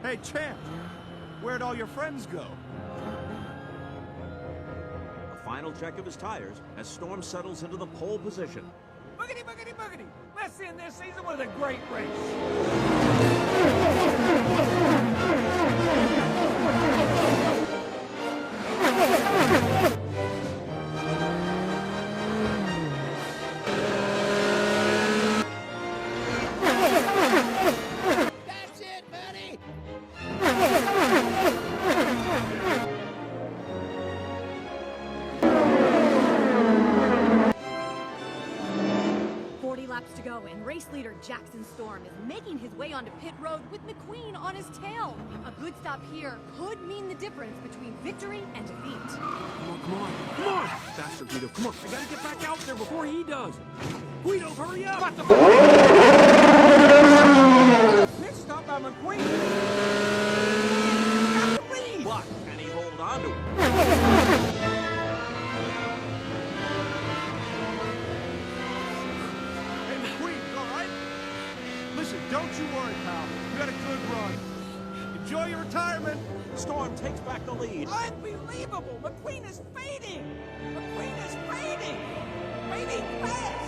Hey, champ, where'd all your friends go? A final check of his tires as Storm settles into the pole position. Boogity, boogity, boogity! Let's end this season with a great race! That's it, buddy! 40 laps to go, and race leader Jackson Storm is making his way onto pit road with McQueen on his tail. A good stop here could mean the difference between victory and defeat. Come on! Faster, Guido, come on! I gotta get back out there before he does! Guido, hurry up! Pit stop by McQueen! Got the lead! But can he hold on to it? Hey, McQueen, you all right? Listen, don't you worry, pal. You had a good run. Enjoy your retirement. Storm takes back the lead. Unbelievable! McQueen is fading! McQueen is fading! Fading fast!